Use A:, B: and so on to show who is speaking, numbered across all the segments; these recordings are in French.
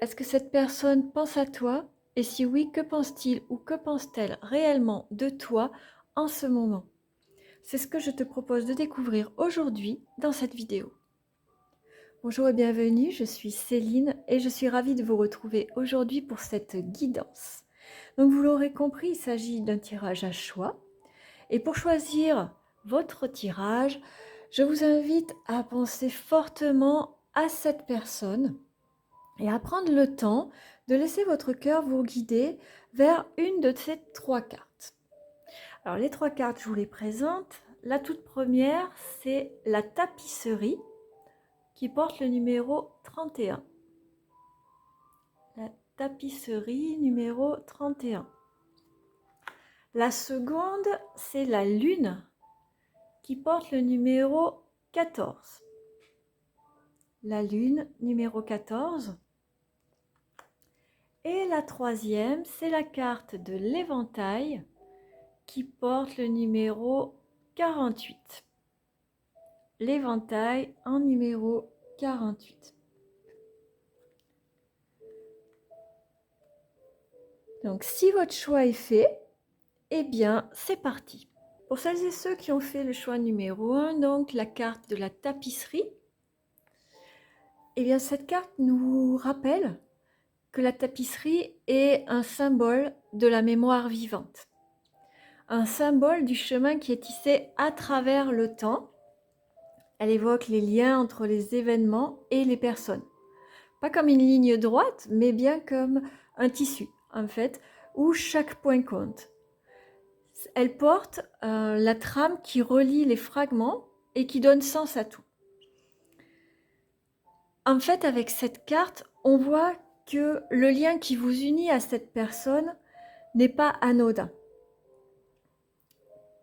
A: est-ce que cette personne pense à toi? Et si oui, que pense-t-il ou que pense-t-elle réellement de toi en ce moment? C'est ce que je te propose de découvrir aujourd'hui dans cette vidéo. Bonjour et bienvenue, je suis Céline et je suis ravie de vous retrouver aujourd'hui pour cette guidance. Donc vous l'aurez compris, il s'agit d'un tirage à choix. Et pour choisir votre tirage, je vous invite à penser fortement à cette personne et à prendre le temps de laisser votre cœur vous guider vers une de ces trois cartes. Alors les trois cartes, je vous les présente. La toute première, c'est la tapisserie qui porte le numéro 31. La tapisserie numéro 31. La seconde, c'est la lune qui porte le numéro 14. La lune numéro 14. Et la troisième, c'est la carte de l'éventail qui porte le numéro 48. L'éventail en numéro 48. Donc si votre choix est fait, eh bien c'est parti. Pour celles et ceux qui ont fait le choix numéro 1, donc la carte de la tapisserie, eh bien cette carte nous rappelle que la tapisserie est un symbole de la mémoire vivante. Un symbole du chemin qui est tissé à travers le temps. Elle évoque les liens entre les événements et les personnes. Pas comme une ligne droite, mais bien comme un tissu, en fait, où chaque point compte. Elle porte la trame qui relie les fragments et qui donne sens à tout. En fait, avec cette carte, on voit que le lien qui vous unit à cette personne n'est pas anodin.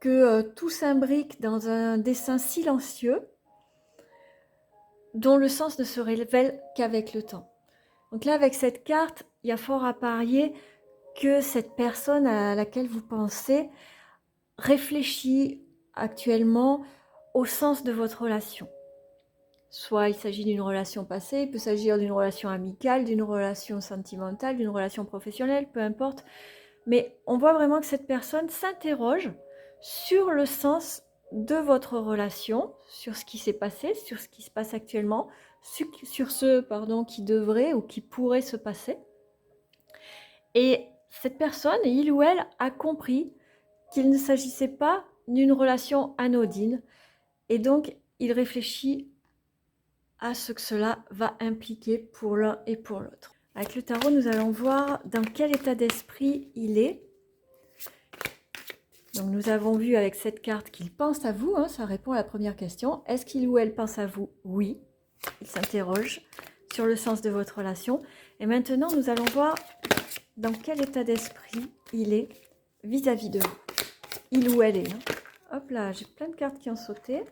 A: Que tout s'imbrique dans un dessin silencieux dont le sens ne se révèle qu'avec le temps. Donc là, avec cette carte, il y a fort à parier que cette personne à laquelle vous pensez réfléchit actuellement au sens de votre relation. Soit il s'agit d'une relation passée, il peut s'agir d'une relation amicale, d'une relation sentimentale, d'une relation professionnelle, peu importe. Mais on voit vraiment que cette personne s'interroge sur le sens de votre relation, sur ce qui s'est passé, sur ce qui se passe actuellement, sur ce qui devrait ou qui pourrait se passer. Et cette personne, il ou elle, a compris qu'il ne s'agissait pas d'une relation anodine. Et donc, il réfléchit à ce que cela va impliquer pour l'un et pour l'autre. Avec le tarot, nous allons voir dans quel état d'esprit il est. Donc, nous avons vu avec cette carte qu'il pense à vous. Ça répond à la première question. Est-ce qu'il ou elle pense à vous? Oui. Il s'interroge sur le sens de votre relation. Et maintenant, nous allons voir dans quel état d'esprit il est vis-à-vis de vous. Il ou elle est. Hop là, j'ai plein de cartes qui ont sauté.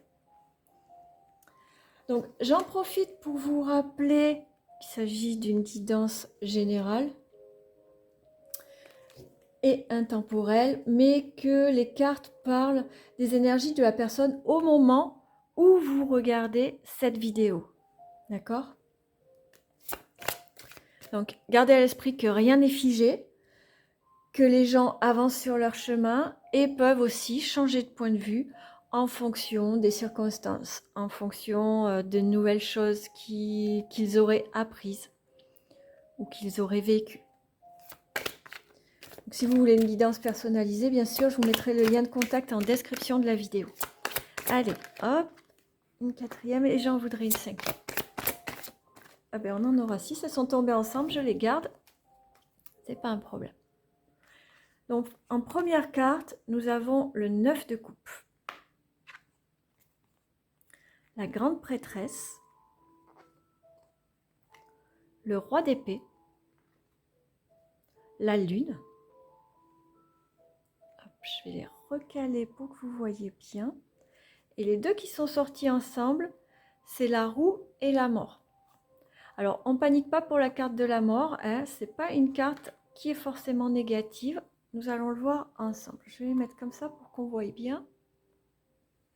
A: Donc, j'en profite pour vous rappeler qu'il s'agit d'une guidance générale et intemporelle, mais que les cartes parlent des énergies de la personne au moment où vous regardez cette vidéo. D'accord? Donc, gardez à l'esprit que rien n'est figé, que les gens avancent sur leur chemin et peuvent aussi changer de point de vue en fonction des circonstances, en fonction de nouvelles choses qu'ils auraient apprises ou qu'ils auraient vécues. Donc, si vous voulez une guidance personnalisée, bien sûr, je vous mettrai le lien de contact en description de la vidéo. Allez, hop, une quatrième et j'en voudrais une cinquième. Ah ben on en aura 6, elles sont tombées ensemble, je les garde, c'est pas un problème. Donc, en première carte, nous avons le 9 de coupe. La grande prêtresse, le roi d'épée, la lune. Hop, je vais les recaler pour que vous voyez bien. Et les deux qui sont sortis ensemble, c'est la roue et la mort. Alors, on ne panique pas pour la carte de la mort. Ce n'est pas une carte qui est forcément négative. Nous allons le voir ensemble. Je vais les mettre comme ça pour qu'on voie bien.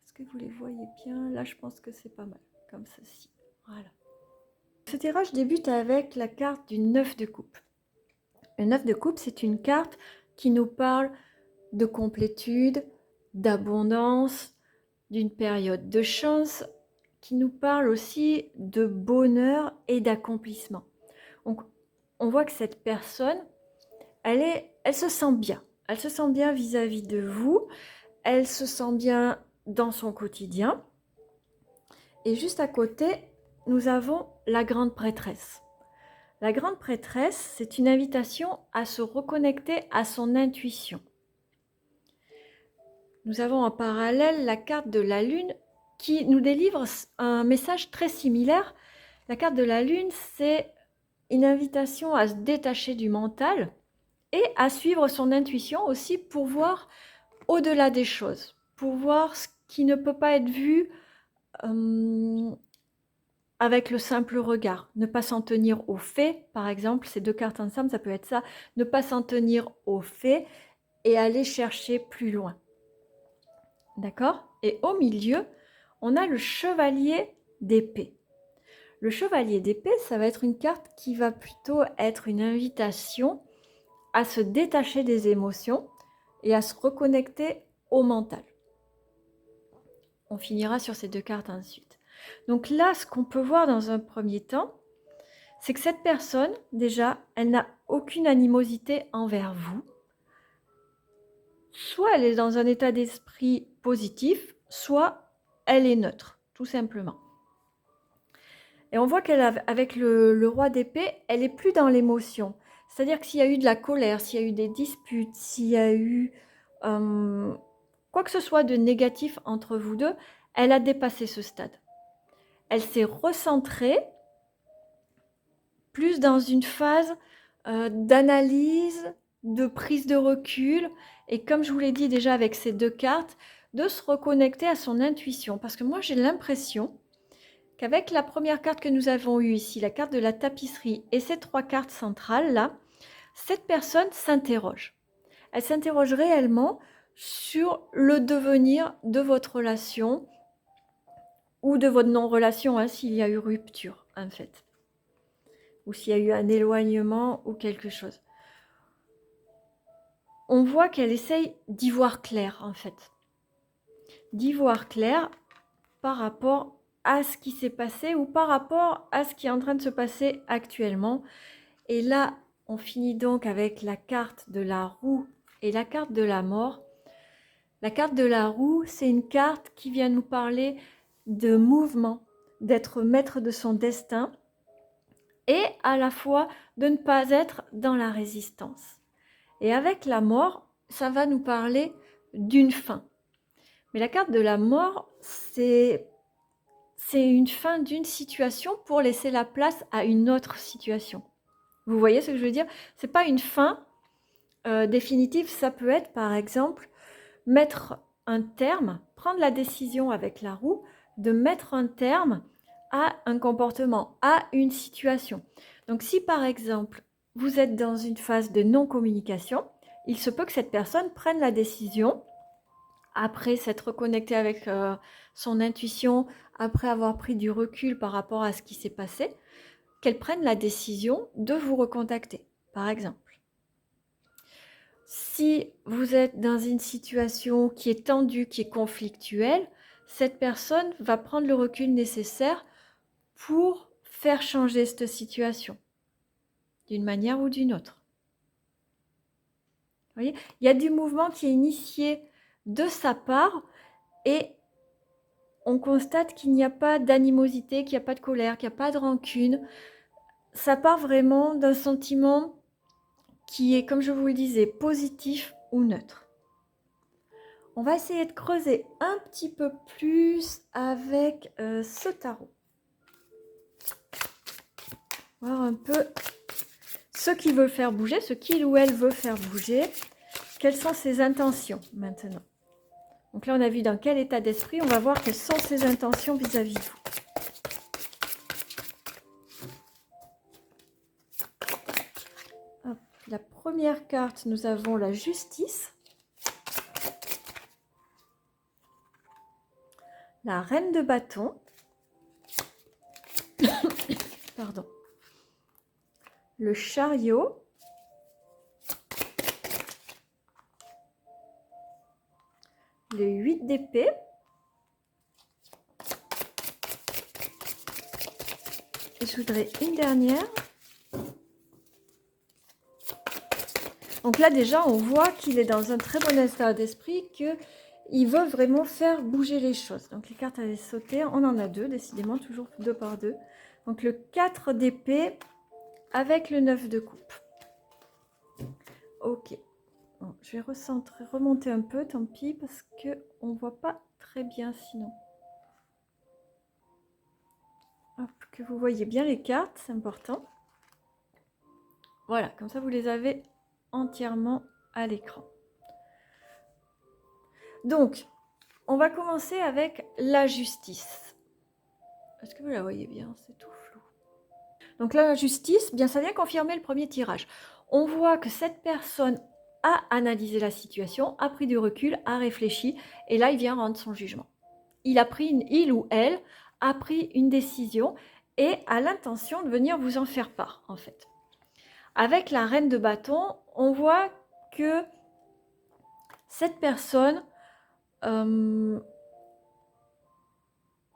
A: Est-ce que vous les voyez bien? Là, je pense que c'est pas mal. Comme ceci. Voilà. Ce tirage débute avec la carte du 9 de coupe. Le 9 de coupe, c'est une carte qui nous parle de complétude, d'abondance, d'une période de chance, qui nous parle aussi de bonheur et d'accomplissement. Donc, on voit que cette personne, elle se sent bien. Elle se sent bien vis-à-vis de vous. Elle se sent bien dans son quotidien. Et juste à côté, nous avons la grande prêtresse. La grande prêtresse, c'est une invitation à se reconnecter à son intuition. Nous avons en parallèle la carte de la lune qui nous délivre un message très similaire. La carte de la lune, c'est une invitation à se détacher du mental et à suivre son intuition aussi pour voir au-delà des choses, pour voir ce qui ne peut pas être vu avec le simple regard. Ne pas s'en tenir aux faits, par exemple, ces deux cartes ensemble, ça peut être ça. Ne pas s'en tenir aux faits et aller chercher plus loin. D'accord? Et au milieu, on a le chevalier d'épée. Le chevalier d'épée, ça va être une carte qui va plutôt être une invitation à se détacher des émotions et à se reconnecter au mental. On finira sur ces deux cartes ensuite. Donc là, ce qu'on peut voir dans un premier temps, c'est que cette personne, déjà, elle n'a aucune animosité envers vous. Soit elle est dans un état d'esprit positif, soit elle est neutre, tout simplement. Et on voit qu'avec le roi d'épée, elle est plus dans l'émotion. C'est-à-dire que s'il y a eu de la colère, s'il y a eu des disputes, s'il y a eu quoi que ce soit de négatif entre vous deux, elle a dépassé ce stade. Elle s'est recentrée plus dans une phase d'analyse, de prise de recul, et comme je vous l'ai dit déjà avec ces deux cartes, de se reconnecter à son intuition. Parce que moi, j'ai l'impression qu'avec la première carte que nous avons eue ici, la carte de la tapisserie, et ces trois cartes centrales là, cette personne s'interroge. Elle s'interroge réellement sur le devenir de votre relation ou de votre non-relation, hein, s'il y a eu rupture en fait, ou s'il y a eu un éloignement ou quelque chose. On voit qu'elle essaye d'y voir clair en fait, d'y voir clair par rapport à ce qui s'est passé ou par rapport à ce qui est en train de se passer actuellement. Et là, on finit donc avec la carte de la roue et la carte de la mort. La carte de la roue, c'est une carte qui vient nous parler de mouvement, d'être maître de son destin et à la fois de ne pas être dans la résistance. Et avec la mort, ça va nous parler d'une fin. Mais la carte de la mort, c'est une fin d'une situation pour laisser la place à une autre situation. Vous voyez ce que je veux dire? C'est pas une fin définitive, ça peut être par exemple mettre un terme, prendre la décision avec la roue de mettre un terme à un comportement, à une situation. Donc si par exemple vous êtes dans une phase de non-communication, il se peut que cette personne prenne la décision, après s'être reconnectée avec son intuition, après avoir pris du recul par rapport à ce qui s'est passé, qu'elle prenne la décision de vous recontacter, par exemple. Si vous êtes dans une situation qui est tendue, qui est conflictuelle, cette personne va prendre le recul nécessaire pour faire changer cette situation, d'une manière ou d'une autre. Vous voyez, il y a du mouvement qui est initié de sa part et on constate qu'il n'y a pas d'animosité, qu'il n'y a pas de colère, qu'il n'y a pas de rancune. Ça part vraiment d'un sentiment qui est, comme je vous le disais, positif ou neutre. On va essayer de creuser un petit peu plus avec ce tarot. Voir un peu ce qu'il veut faire bouger, ce qu'il ou elle veut faire bouger. Quelles sont ses intentions maintenant? Donc là, on a vu dans quel état d'esprit. On va voir quelles sont ses intentions vis-à-vis de vous. Hop, la première carte, nous avons la justice. La reine de bâton. pardon. Le chariot. Le 8 d'épée. Et je voudrais une dernière. Donc là, déjà, on voit qu'il est dans un très bon état d'esprit, qu'il veut vraiment faire bouger les choses. Donc les cartes avaient sauté. On en a deux, décidément, toujours 2 par 2. Donc le 4 d'épée avec le 9 de coupe. Ok. Bon, je vais recentrer, remonter un peu, tant pis, parce qu'on ne voit pas très bien sinon. Hop, que vous voyez bien les cartes, c'est important. Voilà, comme ça vous les avez entièrement à l'écran. Donc, on va commencer avec la justice. Est-ce que vous la voyez bien? C'est tout flou. Donc là, la justice, bien, ça vient confirmer le premier tirage. On voit que cette personne a analysé la situation, a pris du recul, a réfléchi, et là, il vient rendre son jugement. Il ou elle a pris une décision et a l'intention de venir vous en faire part, en fait. Avec la reine de bâton, on voit que cette personne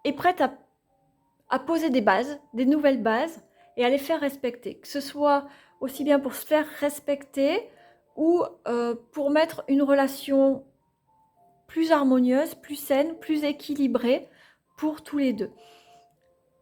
A: est prête à poser des bases, des nouvelles bases, et à les faire respecter. Que ce soit aussi bien pour se faire respecter ou pour mettre une relation plus harmonieuse, plus saine, plus équilibrée pour tous les deux.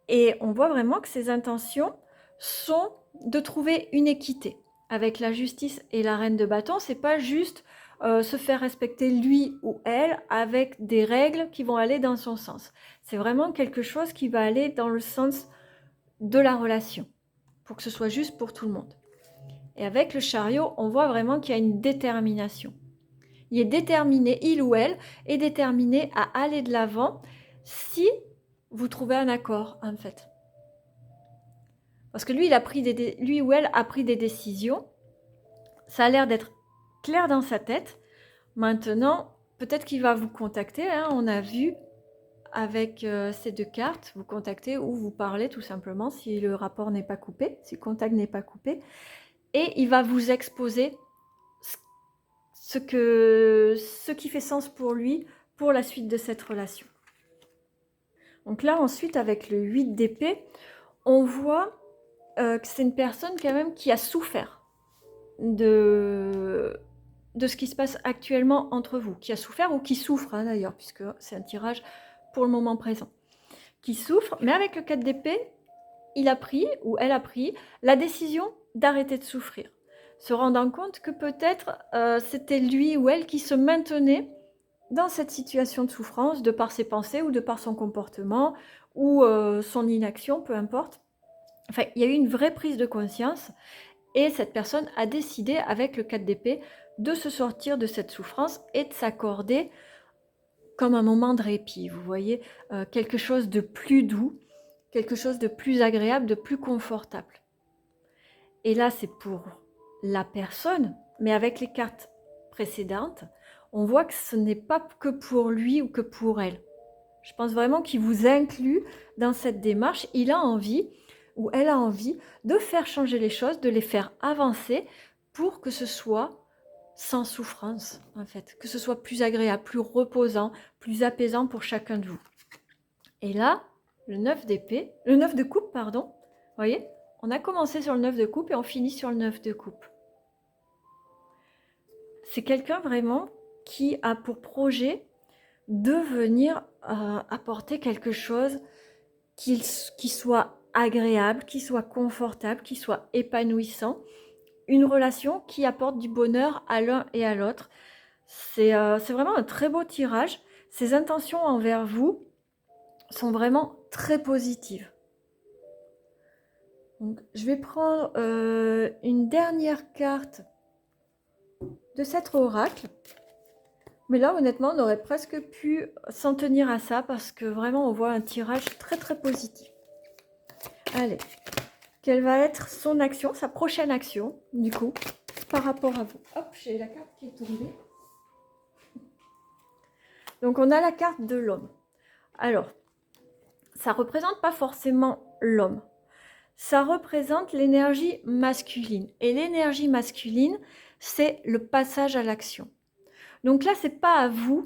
A: Et on voit vraiment que ses intentions sont de trouver une équité. Avec la justice et la reine de bâton, c'est pas juste se faire respecter lui ou elle avec des règles qui vont aller dans son sens. C'est vraiment quelque chose qui va aller dans le sens de la relation, pour que ce soit juste pour tout le monde. Et avec le chariot, on voit vraiment qu'il y a une détermination. Il est déterminé, il ou elle est déterminé à aller de l'avant si vous trouvez un accord, en fait. Parce que lui ou elle a pris des décisions. Ça a l'air d'être clair dans sa tête. Maintenant, peut-être qu'il va vous contacter. Hein, on a vu avec ces 2 cartes, vous contacter ou vous parler tout simplement si le rapport n'est pas coupé, si le contact n'est pas coupé. Et il va vous exposer ce qui fait sens pour lui pour la suite de cette relation. Donc là, ensuite, avec le 8 d'épée, on voit que c'est une personne quand même qui a souffert de ce qui se passe actuellement entre vous, qui a souffert ou qui souffre hein, d'ailleurs, puisque c'est un tirage pour le moment présent, qui souffre, mais avec le 4 d'épée, il a pris ou elle a pris la décision d'arrêter de souffrir, se rendant compte que peut-être c'était lui ou elle qui se maintenait dans cette situation de souffrance de par ses pensées ou de par son comportement ou son inaction, peu importe. Enfin, il y a eu une vraie prise de conscience et cette personne a décidé, avec le 4 d'épée, de se sortir de cette souffrance et de s'accorder comme un moment de répit, vous voyez, quelque chose de plus doux, quelque chose de plus agréable, de plus confortable. Et là, c'est pour la personne, mais avec les cartes précédentes, on voit que ce n'est pas que pour lui ou que pour elle. Je pense vraiment qu'il vous inclut dans cette démarche. Il a envie, ou elle a envie, de faire changer les choses, de les faire avancer pour que ce soit sans souffrance, en fait. Que ce soit plus agréable, plus reposant, plus apaisant pour chacun de vous. Et là, le 9 d'épée, le 9 de coupe, pardon, vous voyez, on a commencé sur le 9 de coupe et on finit sur le 9 de coupe. C'est quelqu'un vraiment qui a pour projet de venir apporter quelque chose qui soit agréable, qui soit confortable, qui soit épanouissant. Une relation qui apporte du bonheur à l'un et à l'autre. C'est vraiment un très beau tirage. Ses intentions envers vous sont vraiment très positives. Donc, je vais prendre une dernière carte de cet oracle. Mais là, honnêtement, on aurait presque pu s'en tenir à ça parce que vraiment, on voit un tirage très très positif. Allez, quelle va être son action, sa prochaine action, du coup, par rapport à vous. Hop, j'ai la carte qui est tombée. Donc, on a la carte de l'homme. Alors, ça ne représente pas forcément l'homme. ça représente l'énergie masculine. Et l'énergie masculine, c'est le passage à l'action. Donc là, c'est pas à vous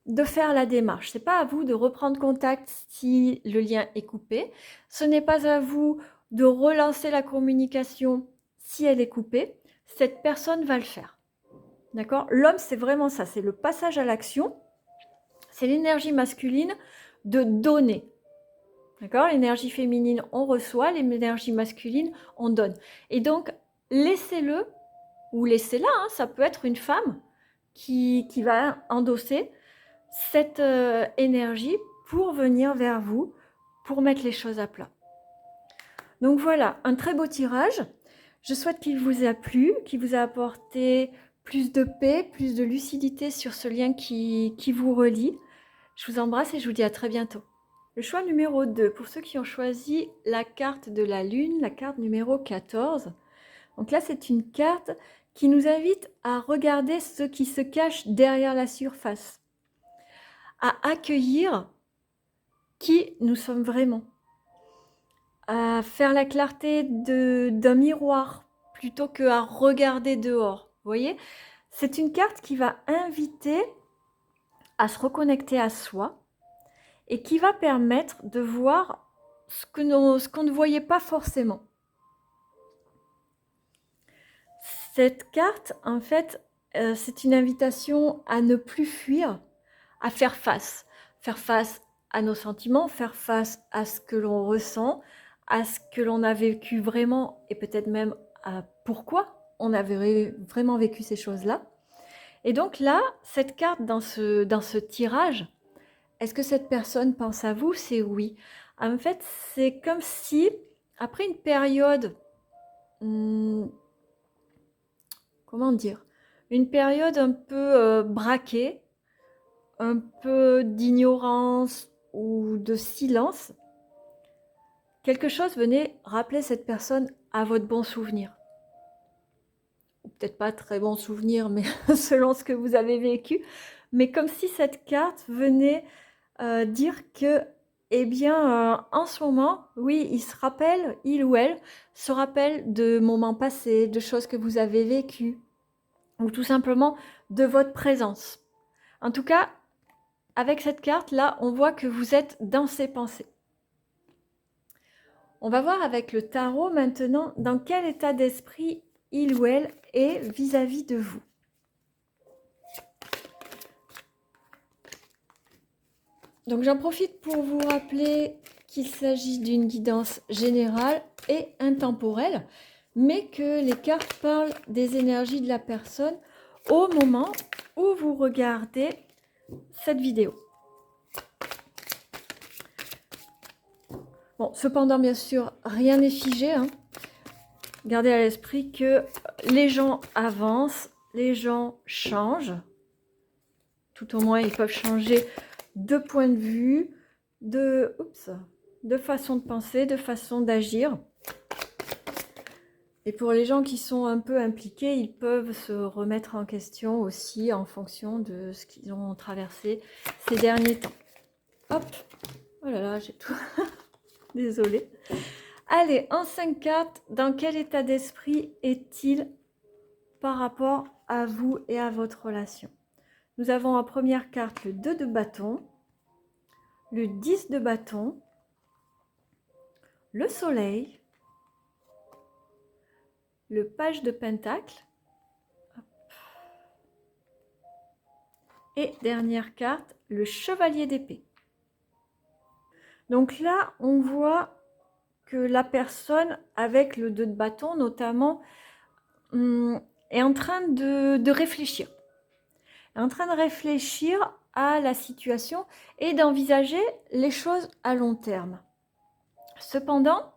A: de faire la démarche. C'est pas à vous de reprendre contact si le lien est coupé. Ce n'est pas à vous de relancer la communication si elle est coupée. Cette personne va le faire. D'accord? L'homme, c'est vraiment ça. C'est le passage à l'action. C'est l'énergie masculine de donner. D'accord? L'énergie féminine, on reçoit. L'énergie masculine, on donne. Et donc, laissez-le ou laissez-la. Hein, ça peut être une femme qui va endosser cette énergie pour venir vers vous, pour mettre les choses à plat. Donc voilà, un très beau tirage. Je souhaite qu'il vous a plu, qu'il vous a apporté plus de paix, plus de lucidité sur ce lien qui vous relie. Je vous embrasse et je vous dis à très bientôt. Le choix numéro 2, pour ceux qui ont choisi la carte de la Lune, la carte numéro 14. Donc là, c'est une carte qui nous invite à regarder ce qui se cache derrière la surface, à accueillir qui nous sommes vraiment, à faire la clarté d'un miroir plutôt qu'à regarder dehors. Vous voyez, c'est une carte qui va inviter à se reconnecter à soi et qui va permettre de voir ce qu'on ne voyait pas forcément. Cette carte, en fait, c'est une invitation à ne plus fuir, à faire face à nos sentiments, faire face à ce que l'on ressent, à ce que l'on a vécu vraiment et peut-être même à pourquoi on avait vraiment vécu ces choses-là. Et donc là, cette carte dans ce tirage, est-ce que cette personne pense à vous? C'est oui. En fait, c'est comme si, après une période, comment dire, une période un peu braquée, un peu d'ignorance ou de silence, quelque chose venait rappeler cette personne à votre bon souvenir. Ou peut-être pas très bon souvenir, mais selon ce que vous avez vécu. Mais comme si cette carte venait dire que, eh bien, en ce moment, oui, il ou elle se rappelle de moments passés, de choses que vous avez vécues, ou tout simplement de votre présence. En tout cas, avec cette carte-là, on voit que vous êtes dans ses pensées. On va voir avec le tarot maintenant dans quel état d'esprit il ou elle est vis-à-vis de vous. Donc j'en profite pour vous rappeler qu'il s'agit d'une guidance générale et intemporelle, mais que les cartes parlent des énergies de la personne au moment où vous regardez cette vidéo. Bon, cependant, bien sûr, rien n'est figé. Hein. Gardez à l'esprit que les gens avancent, les gens changent. Tout au moins, ils peuvent changer de point de vue, de façon de penser, de façon d'agir. Et pour les gens qui sont un peu impliqués, ils peuvent se remettre en question aussi en fonction de ce qu'ils ont traversé ces derniers temps. Hop, oh là là, j'ai tout... Désolée. Allez, en 5-4, dans quel état d'esprit est-il par rapport à vous et à votre relation? Nous avons en première carte le 2 de bâton, le 10 de bâton, le soleil, le page de pentacle, et dernière carte, le chevalier d'épée. Donc là, on voit que la personne, avec le 2 de bâton notamment, est en train de réfléchir. Est en train de réfléchir à la situation et d'envisager les choses à long terme. Cependant,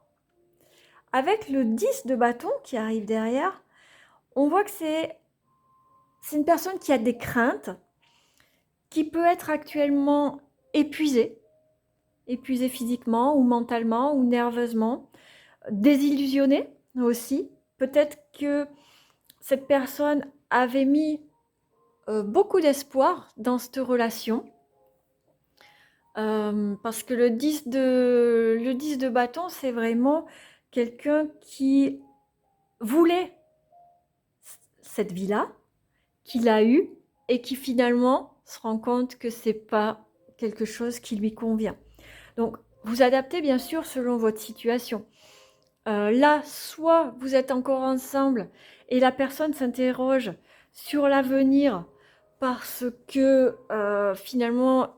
A: avec le 10 de bâton qui arrive derrière, on voit que c'est une personne qui a des craintes, qui peut être actuellement épuisée physiquement ou mentalement ou nerveusement, désillusionnée aussi. Peut-être que cette personne avait mis beaucoup d'espoir dans cette relation, parce que le 10 de bâton, c'est vraiment quelqu'un qui voulait cette vie-là, qui l'a eue et qui finalement se rend compte que c'est pas quelque chose qui lui convient. Donc, vous adaptez bien sûr selon votre situation. Là, soit vous êtes encore ensemble et la personne s'interroge sur l'avenir parce que finalement,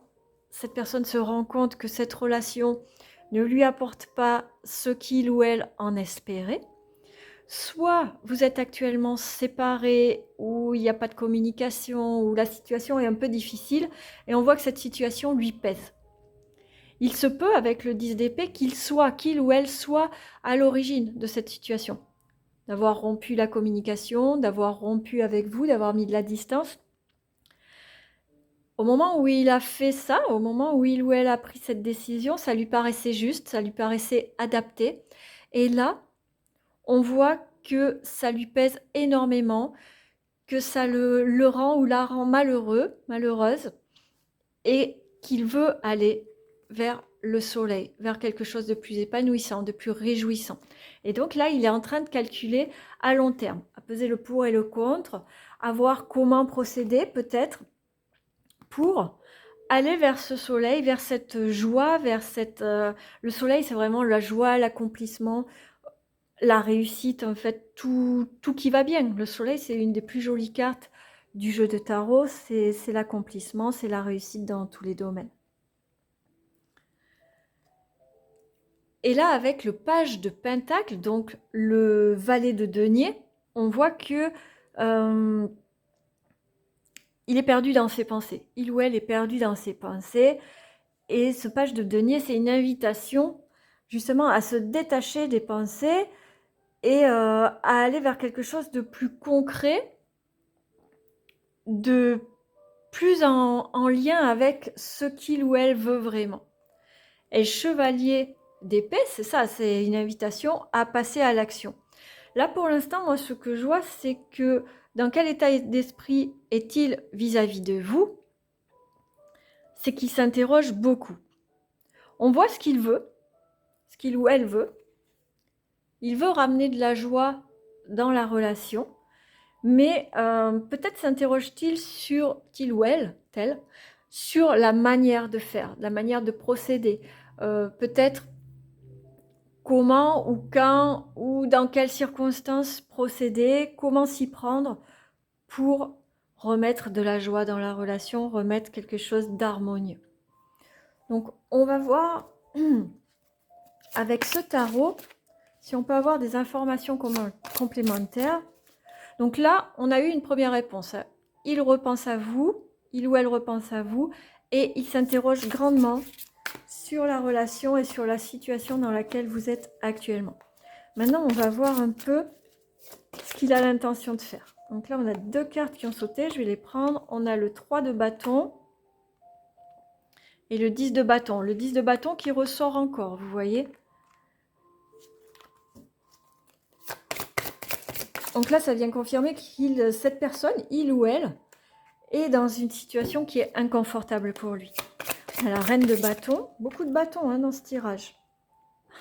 A: cette personne se rend compte que cette relation ne lui apporte pas ce qu'il ou elle en espérait. Soit vous êtes actuellement séparés, ou il n'y a pas de communication, ou la situation est un peu difficile, et on voit que cette situation lui pèse. Il se peut, avec le 10 d'épée, qu'il ou elle soit à l'origine de cette situation. D'avoir rompu la communication, d'avoir rompu avec vous, d'avoir mis de la distance. Au moment où il a fait ça, au moment où il ou elle a pris cette décision, ça lui paraissait juste, ça lui paraissait adapté. Et là, on voit que ça lui pèse énormément, que ça le rend ou la rend malheureux, malheureuse, et qu'il veut aller vers le soleil, vers quelque chose de plus épanouissant, de plus réjouissant. Et donc là, il est en train de calculer à long terme, à peser le pour et le contre, à voir comment procéder peut-être pour aller vers ce soleil, vers cette joie, vers cette... le soleil, c'est vraiment la joie, l'accomplissement, la réussite, en fait, tout qui va bien. Le soleil, c'est une des plus jolies cartes du jeu de tarot, c'est l'accomplissement, c'est la réussite dans tous les domaines. Et là, avec le page de Pentacle, donc le valet de denier, on voit que il est perdu dans ses pensées. Il ou elle est perdu dans ses pensées. Et ce page de denier, c'est une invitation justement à se détacher des pensées et à aller vers quelque chose de plus concret, de plus en lien avec ce qu'il ou elle veut vraiment. Et chevalier d'épée, c'est ça, c'est une invitation à passer à l'action. Là, pour l'instant, moi, ce que je vois, c'est que dans quel état d'esprit est-il vis-à-vis de vous? C'est qu'il s'interroge beaucoup. On voit ce qu'il veut, ce qu'il ou elle veut. Il veut ramener de la joie dans la relation, mais peut-être s'interroge-t-il sur, il ou elle, tel, sur la manière de faire, la manière de procéder. Peut-être comment ou quand ou dans quelles circonstances procéder, comment s'y prendre pour remettre de la joie dans la relation, remettre quelque chose d'harmonieux. Donc on va voir avec ce tarot si on peut avoir des informations complémentaires. Donc là, on a eu une première réponse. Il repense à vous, il ou elle repense à vous, et il s'interroge grandement sur la relation et sur la situation dans laquelle vous êtes actuellement. Maintenant, on va voir un peu ce qu'il a l'intention de faire. Donc là, on a deux cartes qui ont sauté, je vais les prendre. On a le 3 de bâton et le 10 de bâton. Le 10 de bâton qui ressort encore, vous voyez. Donc là, ça vient confirmer que cette personne, il ou elle, est dans une situation qui est inconfortable pour lui. On a la reine de bâton, beaucoup de bâtons hein, dans ce tirage.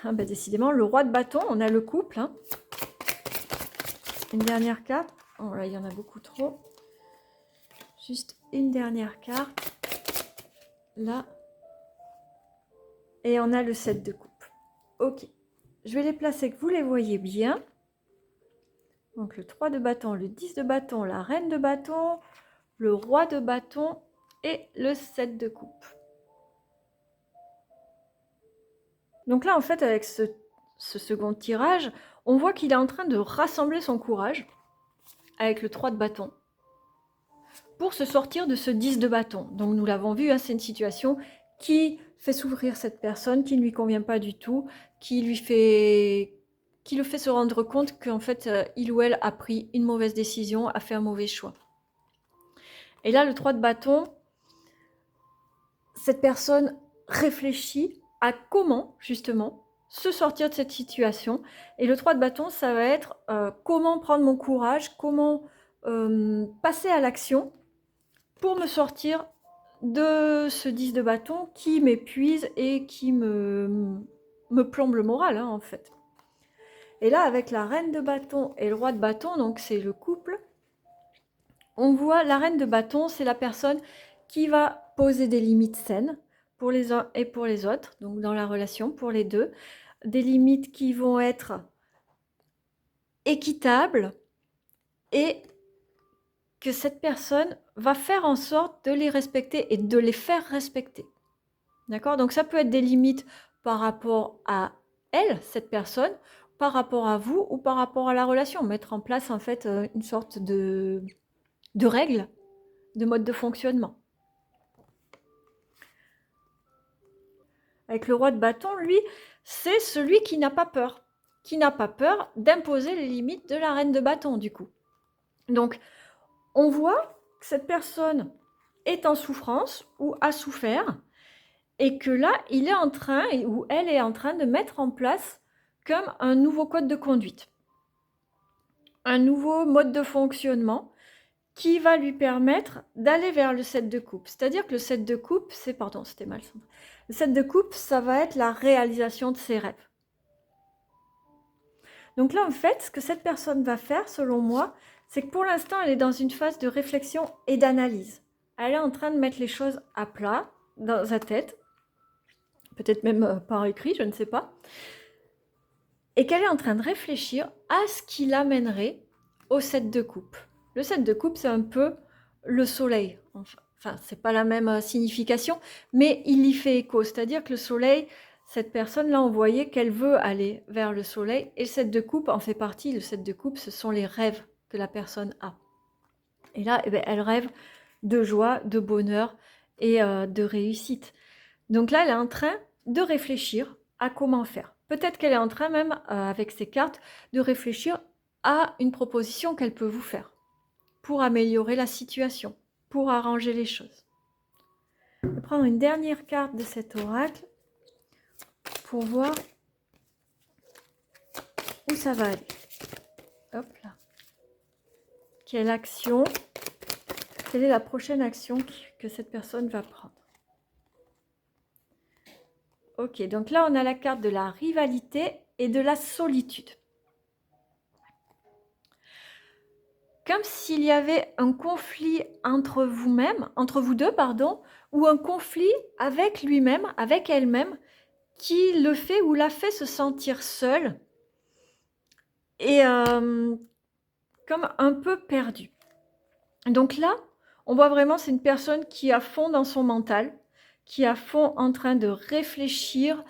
A: Ah, bah, décidément, le roi de bâton, on a le couple. Hein. Une dernière carte. Oh là, il y en a beaucoup trop. Juste une dernière carte. Là. Et on a le 7 de coupe. Ok. Je vais les placer que vous les voyez bien. Donc le 3 de bâton, le 10 de bâton, la reine de bâton, le roi de bâton et le 7 de coupe. Donc là, en fait, avec ce second tirage, on voit qu'il est en train de rassembler son courage avec le 3 de bâton pour se sortir de ce 10 de bâton. Donc nous l'avons vu, hein, c'est une situation qui fait souffrir cette personne, qui ne lui convient pas du tout, qui le fait se rendre compte qu'en fait, il ou elle a pris une mauvaise décision, a fait un mauvais choix. Et là, le 3 de bâton, cette personne réfléchit à comment, justement, se sortir de cette situation. Et le 3 de bâton, ça va être comment prendre mon courage, comment passer à l'action pour me sortir de ce 10 de bâton qui m'épuise et qui me plombe le moral, hein, en fait. Et là, avec la reine de bâton et le roi de bâton, donc c'est le couple, on voit la reine de bâton, c'est la personne qui va poser des limites saines pour les uns et pour les autres, donc dans la relation, pour les deux. Des limites qui vont être équitables et que cette personne va faire en sorte de les respecter et de les faire respecter. D'accord? Donc ça peut être des limites par rapport à elle, cette personne, par rapport à vous ou par rapport à la relation. Mettre en place en fait une sorte de règles, de mode de fonctionnement. Avec le roi de bâton, lui, c'est celui qui n'a pas peur. Qui n'a pas peur d'imposer les limites de la reine de bâton, du coup. Donc, on voit que cette personne est en souffrance ou a souffert et que là, il est en train, ou elle est en train de mettre en place comme un nouveau code de conduite. Un nouveau mode de fonctionnement qui va lui permettre d'aller vers le 7 de coupe. C'est-à-dire que le 7 de coupe, c'est... Pardon, c'était mal centré. Le 7 de coupe, ça va être la réalisation de ses rêves. Donc là, en fait, ce que cette personne va faire, selon moi, c'est que pour l'instant, elle est dans une phase de réflexion et d'analyse. Elle est en train de mettre les choses à plat dans sa tête, peut-être même par écrit, je ne sais pas, et qu'elle est en train de réfléchir à ce qui l'amènerait au 7 de coupe. Le 7 de coupe, c'est un peu le soleil. Enfin, c'est pas la même signification, mais il y fait écho. C'est-à-dire que le soleil, cette personne-là, on voyait qu'elle veut aller vers le soleil, et le 7 de coupe en fait partie. Le 7 de coupe, ce sont les rêves que la personne a. Et là, eh bien, elle rêve de joie, de bonheur et de réussite. Donc là, elle est en train de réfléchir à comment faire. Peut-être qu'elle est en train même, avec ses cartes, de réfléchir à une proposition qu'elle peut vous faire pour améliorer la situation, pour arranger les choses. Je vais prendre une dernière carte de cet oracle pour voir où ça va aller. Hop là. Quelle action, quelle est la prochaine action que cette personne va prendre? Ok, donc là, on a la carte de la rivalité et de la solitude. Comme s'il y avait un conflit entre vous-même, entre vous deux, pardon, ou un conflit avec lui-même, avec elle-même, qui le fait ou la fait se sentir seule et comme un peu perdue. Donc là, on voit vraiment, c'est une personne qui est à fond dans son mental, qui est à fond en train de réfléchir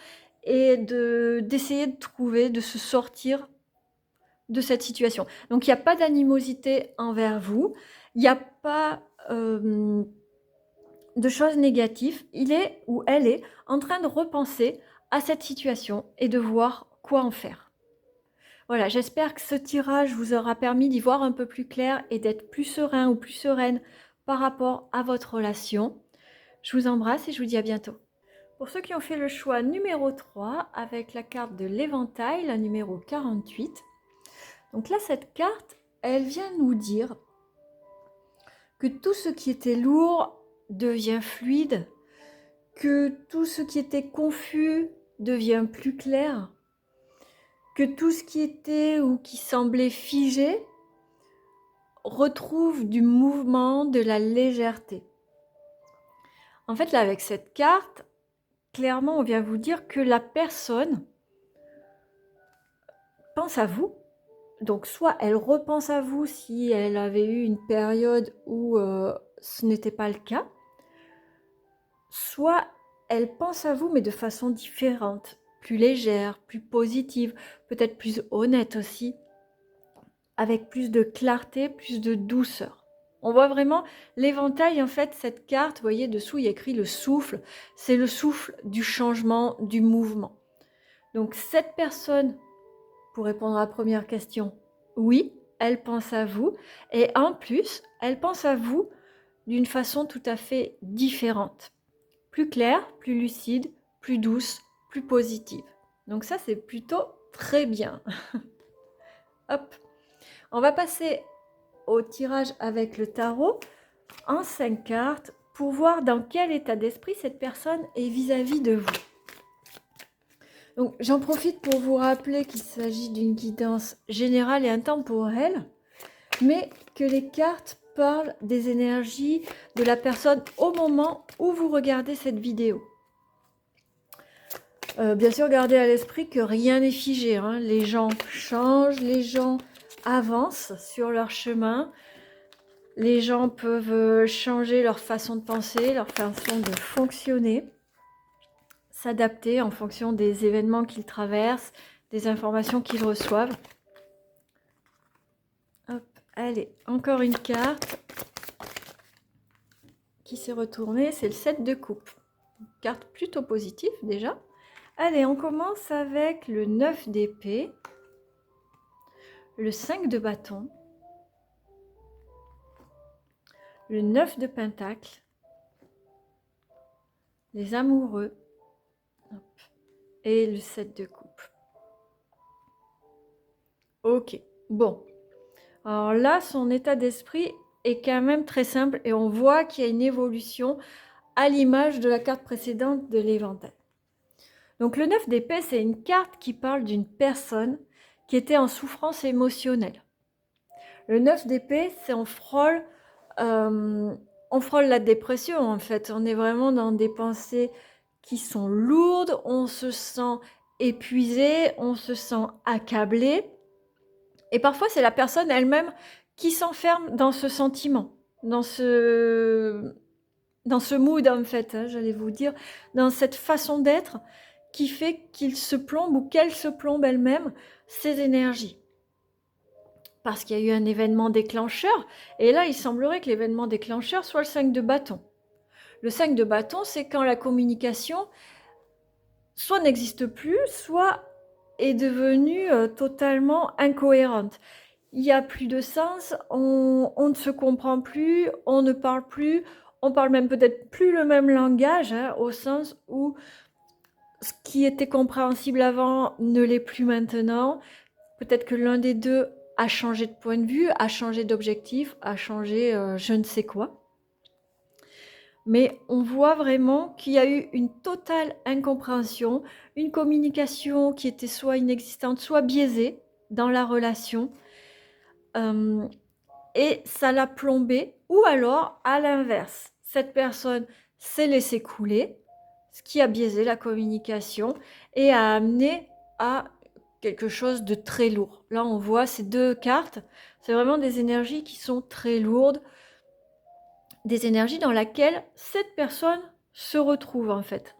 A: et d'essayer de trouver, de se sortir de cette situation. Donc, il n'y a pas d'animosité envers vous, il n'y a pas de choses négatives. Il est ou elle est en train de repenser à cette situation et de voir quoi en faire. Voilà, j'espère que ce tirage vous aura permis d'y voir un peu plus clair et d'être plus serein ou plus sereine par rapport à votre relation. Je vous embrasse et je vous dis à bientôt. Pour ceux qui ont fait le choix numéro 3 avec la carte de l'éventail, la numéro 48, donc là, cette carte, elle vient nous dire que tout ce qui était lourd devient fluide, que tout ce qui était confus devient plus clair, que tout ce qui était ou qui semblait figé retrouve du mouvement, de la légèreté. En fait, là, avec cette carte, clairement, on vient vous dire que la personne pense à vous. Donc, soit elle repense à vous si elle avait eu une période où ce n'était pas le cas, soit elle pense à vous, mais de façon différente, plus légère, plus positive, peut-être plus honnête aussi, avec plus de clarté, plus de douceur. On voit vraiment l'éventail, en fait, cette carte, vous voyez, dessous, il y a écrit le souffle. C'est le souffle du changement, du mouvement. Donc, cette personne, pour répondre à la première question, oui, elle pense à vous. Et en plus, elle pense à vous d'une façon tout à fait différente. Plus claire, plus lucide, plus douce, plus positive. Donc ça, c'est plutôt très bien. Hop. On va passer au tirage avec le tarot en 5 cartes pour voir dans quel état d'esprit cette personne est vis-à-vis de vous. Donc, j'en profite pour vous rappeler qu'il s'agit d'une guidance générale et intemporelle, mais que les cartes parlent des énergies de la personne au moment où vous regardez cette vidéo. Bien sûr, gardez à l'esprit que rien n'est figé, hein. Les gens changent, les gens avancent sur leur chemin. Les gens peuvent changer leur façon de penser, leur façon de fonctionner, s'adapter en fonction des événements qu'ils traversent, des informations qu'ils reçoivent. Hop, allez, encore une carte qui s'est retournée, c'est le 7 de coupe. Une carte plutôt positive déjà. Allez, on commence avec le 9 d'épée, le 5 de bâton, le 9 de pentacle, les amoureux, hop, et le 7 de coupe. Ok, bon. Alors là, son état d'esprit est quand même très simple et on voit qu'il y a une évolution à l'image de la carte précédente de l'éventail. Donc le 9 d'épée, c'est une carte qui parle d'une personne qui était en souffrance émotionnelle. Le 9 d'épée, c'est on frôle la dépression en fait. On est vraiment dans des pensées qui sont lourdes, on se sent épuisé, on se sent accablé. Et parfois, c'est la personne elle-même qui s'enferme dans ce sentiment, dans ce mood en fait, hein, j'allais vous dire, dans cette façon d'être qui fait qu'il se plombe ou qu'elle se plombe elle-même ses énergies. Parce qu'il y a eu un événement déclencheur, et là, il semblerait que l'événement déclencheur soit le 5 de bâton. Le 5 de bâton, c'est quand la communication soit n'existe plus, soit est devenue totalement incohérente. Il n'y a plus de sens, on ne se comprend plus, on ne parle plus, on parle même peut-être plus le même langage, hein, au sens où ce qui était compréhensible avant ne l'est plus maintenant. Peut-être que l'un des deux a changé de point de vue, a changé d'objectif, a changé je ne sais quoi. Mais on voit vraiment qu'il y a eu une totale incompréhension, une communication qui était soit inexistante, soit biaisée dans la relation. Et ça l'a plombé, ou alors, à l'inverse, cette personne s'est laissée couler, ce qui a biaisé la communication et a amené à quelque chose de très lourd. Là, on voit ces deux cartes, c'est vraiment des énergies qui sont très lourdes, des énergies dans lesquelles cette personne se retrouve en fait.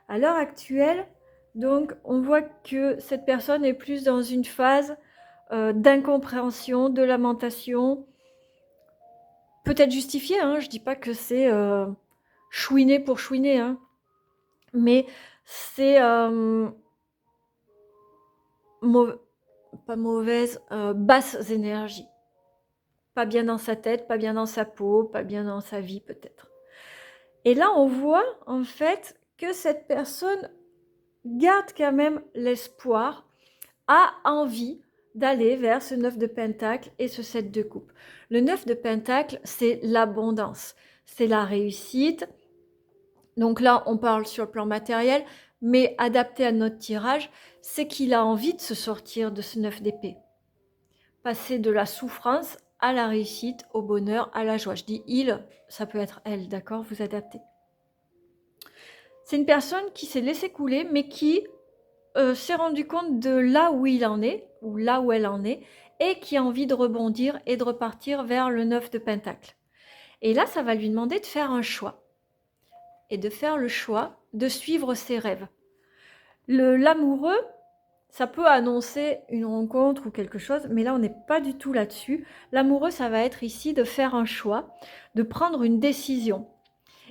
A: À l'heure actuelle, donc, on voit que cette personne est plus dans une phase d'incompréhension, de lamentation, peut-être justifiée, hein, je dis pas que c'est chouiner pour chouiner, hein, mais c'est pas mauvaise, basses énergies. Pas bien dans sa tête, pas bien dans sa peau, pas bien dans sa vie peut-être. Et là, on voit en fait que cette personne garde quand même l'espoir, a envie d'aller vers ce 9 de pentacle et ce 7 de coupe. Le 9 de pentacle, c'est l'abondance, c'est la réussite. Donc là, on parle sur le plan matériel, mais adapté à notre tirage, c'est qu'il a envie de se sortir de ce 9 d'épée. Passer de la souffrance à la réussite, au bonheur, à la joie. Je dis il, ça peut être elle, d'accord? Vous adaptez. C'est une personne qui s'est laissée couler, mais qui s'est rendu compte de là où il en est, ou là où elle en est, et qui a envie de rebondir et de repartir vers le 9 de pentacle. Et là, ça va lui demander de faire un choix. Et de faire le choix de suivre ses rêves. L'amoureux, ça peut annoncer une rencontre ou quelque chose, mais là, on n'est pas du tout là-dessus. L'amoureux, ça va être ici de faire un choix, de prendre une décision.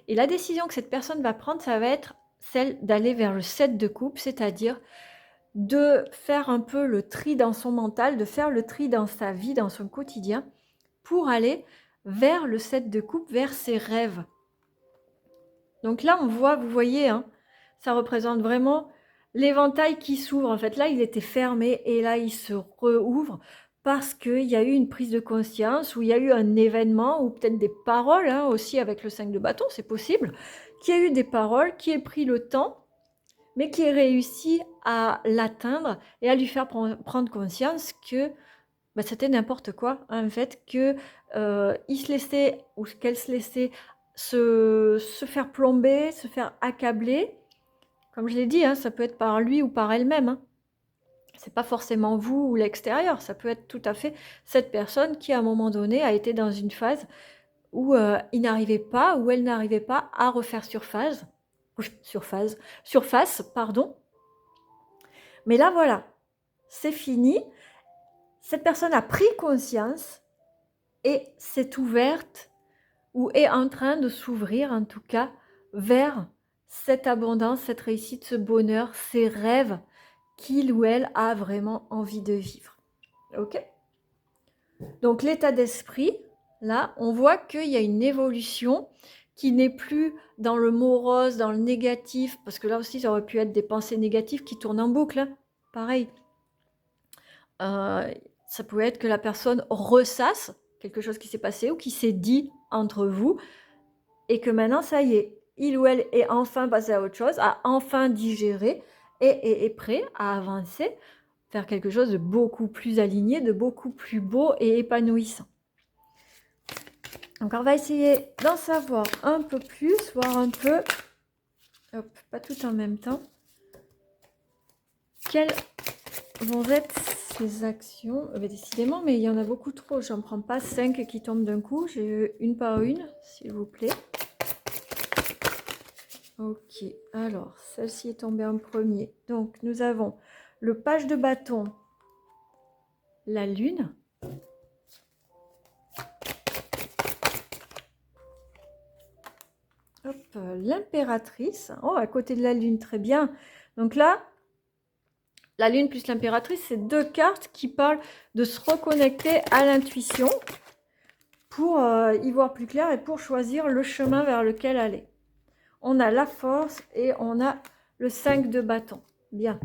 A: Et la décision que cette personne va prendre, ça va être celle d'aller vers le 7 de coupe, c'est-à-dire de faire un peu le tri dans son mental, de faire le tri dans sa vie, dans son quotidien, pour aller vers le 7 de coupe, vers ses rêves. Donc là, on voit, vous voyez, hein, ça représente vraiment l'éventail qui s'ouvre. En fait, là, il était fermé et là, il se rouvre parce qu'il y a eu une prise de conscience, ou il y a eu un événement, ou peut-être des paroles, hein, aussi avec le 5 de bâton, c'est possible, qu'il y a eu des paroles, qui aient pris le temps mais qui réussit à l'atteindre et à lui faire prendre conscience que bah, c'était n'importe quoi, en fait, que il se laissait ou qu'elle se laissait se faire plomber, se faire accabler. Comme je l'ai dit, hein, ça peut être par lui ou par elle-même, hein. C'est pas forcément vous ou l'extérieur, ça peut être tout à fait cette personne qui, à un moment donné, a été dans une phase où il n'arrivait pas, où elle n'arrivait pas à refaire surface, pardon. Mais là, voilà, c'est fini. Cette personne a pris conscience et s'est ouverte ou est en train de s'ouvrir, en tout cas, vers cette abondance, cette réussite, ce bonheur, ces rêves qu'il ou elle a vraiment envie de vivre. Ok? Donc l'état d'esprit, là, on voit qu'il y a une évolution qui n'est plus dans le morose, dans le négatif, parce que là aussi, ça aurait pu être des pensées négatives qui tournent en boucle, hein. Pareil. Ça pouvait être que la personne ressasse quelque chose qui s'est passé ou qui s'est dit entre vous, et que maintenant, ça y est, il ou elle est enfin passé à autre chose, a enfin digéré et est prêt à avancer, faire quelque chose de beaucoup plus aligné, de beaucoup plus beau et épanouissant. Donc on va essayer d'en savoir un peu plus, voir un peu, hop, pas tout en même temps, quelles vont être ces actions. Décidément, mais il y en a beaucoup trop, j'en prends pas 5 qui tombent d'un coup, j'ai une par une, s'il vous plaît. Ok, alors celle-ci est tombée en premier. Donc nous avons le page de bâton, la lune. Hop, l'impératrice. Oh, à côté de la lune, très bien. Donc là, la lune plus l'impératrice, c'est deux cartes qui parlent de se reconnecter à l'intuition pour y voir plus clair et pour choisir le chemin vers lequel aller. On a la force et on a le 5 de bâton. Bien.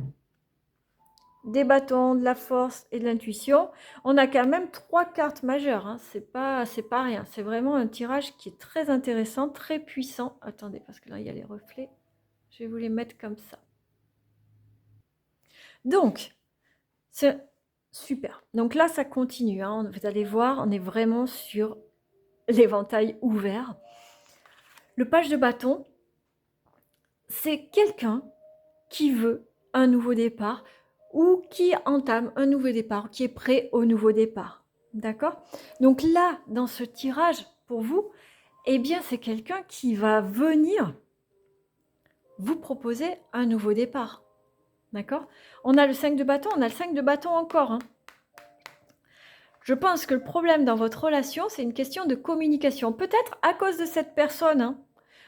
A: Des bâtons, de la force et de l'intuition. On a quand même 3 cartes majeures, hein. C'est pas rien. C'est vraiment un tirage qui est très intéressant, très puissant. Attendez, parce que là, il y a les reflets. Je vais vous les mettre comme ça. Donc, c'est super. Donc là, ça continue, hein. Vous allez voir, on est vraiment sur l'éventail ouvert. Le page de bâton, c'est quelqu'un qui veut un nouveau départ ou qui entame un nouveau départ, qui est prêt au nouveau départ. D'accord? Donc là, dans ce tirage, pour vous, eh bien, c'est quelqu'un qui va venir vous proposer un nouveau départ. D'accord? On a le 5 de bâton, on a le 5 de bâton encore, hein. Je pense que le problème dans votre relation, c'est une question de communication. Peut-être à cause de cette personne, hein,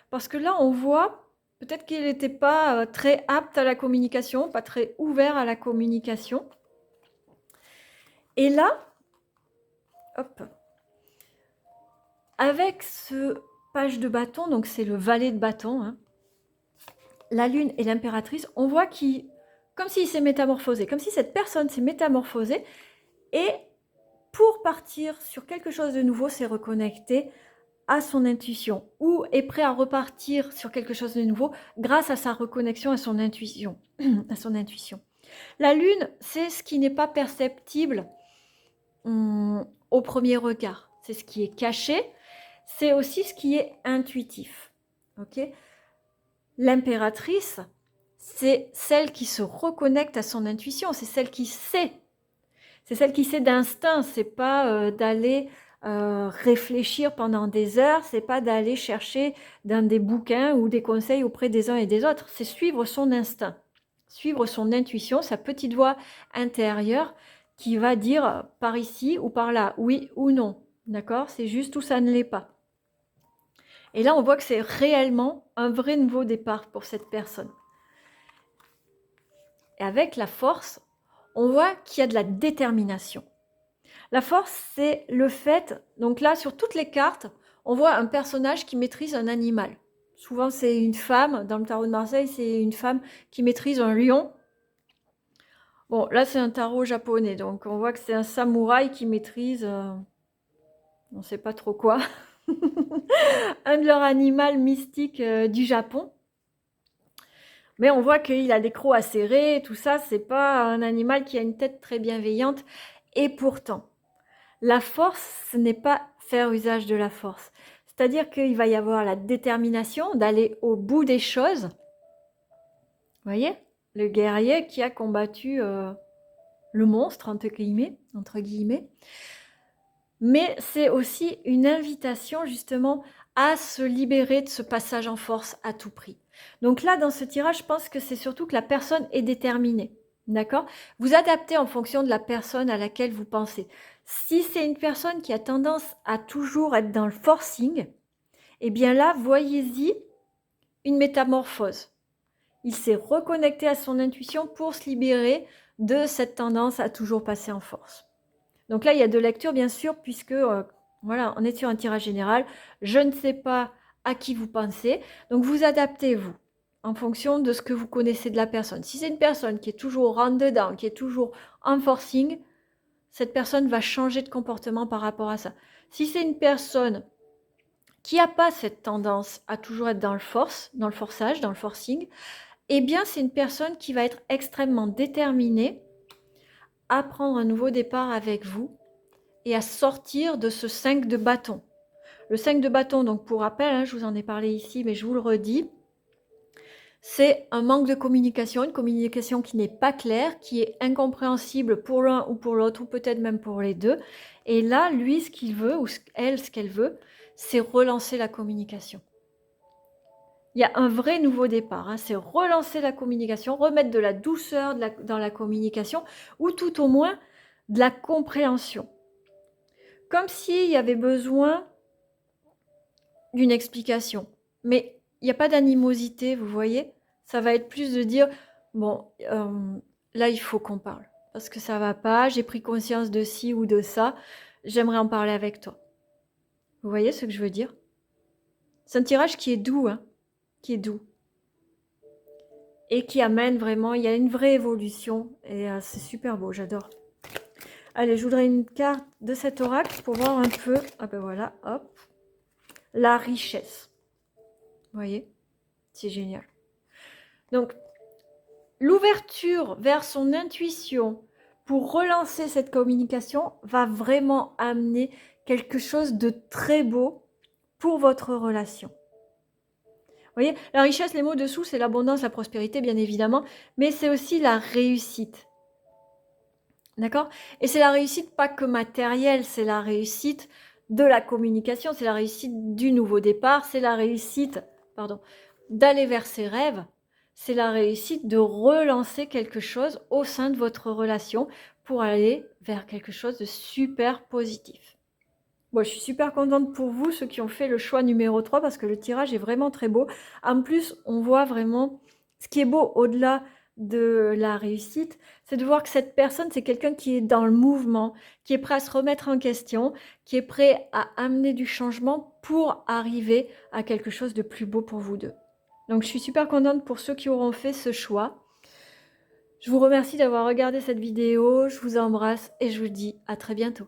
A: parce que là, on voit peut-être qu'il n'était pas très apte à la communication, pas très ouvert à la communication. Et là, hop, avec ce page de bâton, donc c'est le valet de bâton, hein, la lune et l'impératrice, on voit qu'il, comme s'il s'est métamorphosé, comme si cette personne s'est métamorphosée et pour partir sur quelque chose de nouveau, s'est reconnecté à son intuition ou est prêt à repartir sur quelque chose de nouveau grâce à sa reconnexion à son intuition. à son intuition. La lune, c'est ce qui n'est pas perceptible au premier regard. C'est ce qui est caché. C'est aussi ce qui est intuitif. Okay. L'impératrice, c'est celle qui se reconnecte à son intuition. C'est celle qui sait. C'est celle qui sait d'instinct. C'est pas d'aller réfléchir pendant des heures, c'est pas d'aller chercher dans des bouquins ou des conseils auprès des uns et des autres, c'est suivre son instinct, suivre son intuition, sa petite voix intérieure qui va dire par ici ou par là, oui ou non, d'accord? C'est juste ou ça ne l'est pas. Et là, on voit que c'est réellement un vrai nouveau départ pour cette personne. Et avec la force, on voit qu'il y a de la détermination. La force, c'est le fait, donc là, sur toutes les cartes, on voit un personnage qui maîtrise un animal. Souvent, c'est une femme. Dans le tarot de Marseille, c'est une femme qui maîtrise un lion. Bon, là, c'est un tarot japonais, donc on voit que c'est un samouraï qui maîtrise, on ne sait pas trop quoi, un de leurs animaux mystiques du Japon. Mais on voit qu'il a les crocs acérés, tout ça, c'est pas un animal qui a une tête très bienveillante. Et pourtant, la force, ce n'est pas faire usage de la force. C'est-à-dire qu'il va y avoir la détermination d'aller au bout des choses. Vous voyez? Le guerrier qui a combattu le monstre, entre guillemets. Mais c'est aussi une invitation justement à se libérer de ce passage en force à tout prix. Donc là, dans ce tirage, je pense que c'est surtout que la personne est déterminée. D'accord? Vous adaptez en fonction de la personne à laquelle vous pensez. Si c'est une personne qui a tendance à toujours être dans le forcing, eh bien là, voyez-y une métamorphose. Il s'est reconnecté à son intuition pour se libérer de cette tendance à toujours passer en force. Donc là, il y a deux lectures, bien sûr, puisque voilà, on est sur un tirage général. Je ne sais pas à qui vous pensez. Donc, vous adaptez, vous, en fonction de ce que vous connaissez de la personne. Si c'est une personne qui est toujours rentre-dedans, qui est toujours en forcing, cette personne va changer de comportement par rapport à ça. Si c'est une personne qui n'a pas cette tendance à toujours être dans le forçage, dans le forcing, eh bien, c'est une personne qui va être extrêmement déterminée à prendre un nouveau départ avec vous et à sortir de ce 5 de bâton. Le 5 de bâton, donc pour rappel, hein, je vous en ai parlé ici, mais je vous le redis, c'est un manque de communication, une communication qui n'est pas claire, qui est incompréhensible pour l'un ou pour l'autre, ou peut-être même pour les deux. Et là, lui, ce qu'il veut, ou elle, ce qu'elle veut, c'est relancer la communication. Il y a un vrai nouveau départ, hein, c'est relancer la communication, remettre de la douceur dans la communication, ou tout au moins de la compréhension. Comme s'il y avait besoin d'une explication. Mais il n'y a pas d'animosité, vous voyez? Ça va être plus de dire, bon, là, il faut qu'on parle. Parce que ça va pas, j'ai pris conscience de ci ou de ça, j'aimerais en parler avec toi. Vous voyez ce que je veux dire? C'est un tirage qui est doux, hein, qui est doux. Et qui amène vraiment, il y a une vraie évolution. Et c'est super beau, j'adore. Allez, je voudrais une carte de cet oracle pour voir un peu, ah ben voilà, hop, la richesse. Vous voyez? C'est génial. Donc, l'ouverture vers son intuition pour relancer cette communication va vraiment amener quelque chose de très beau pour votre relation. Vous voyez, la richesse, les mots dessous, c'est l'abondance, la prospérité, bien évidemment, mais c'est aussi la réussite. D'accord? Et c'est la réussite pas que matérielle, c'est la réussite de la communication, c'est la réussite du nouveau départ, c'est la réussite, pardon, d'aller vers ses rêves, c'est la réussite de relancer quelque chose au sein de votre relation pour aller vers quelque chose de super positif. Bon, je suis super contente pour vous, ceux qui ont fait le choix numéro 3, parce que le tirage est vraiment très beau. En plus, on voit vraiment ce qui est beau au-delà de la réussite, c'est de voir que cette personne, c'est quelqu'un qui est dans le mouvement, qui est prêt à se remettre en question, qui est prêt à amener du changement pour arriver à quelque chose de plus beau pour vous deux. Donc, je suis super contente pour ceux qui auront fait ce choix. Je vous remercie d'avoir regardé cette vidéo, je vous embrasse et je vous dis à très bientôt.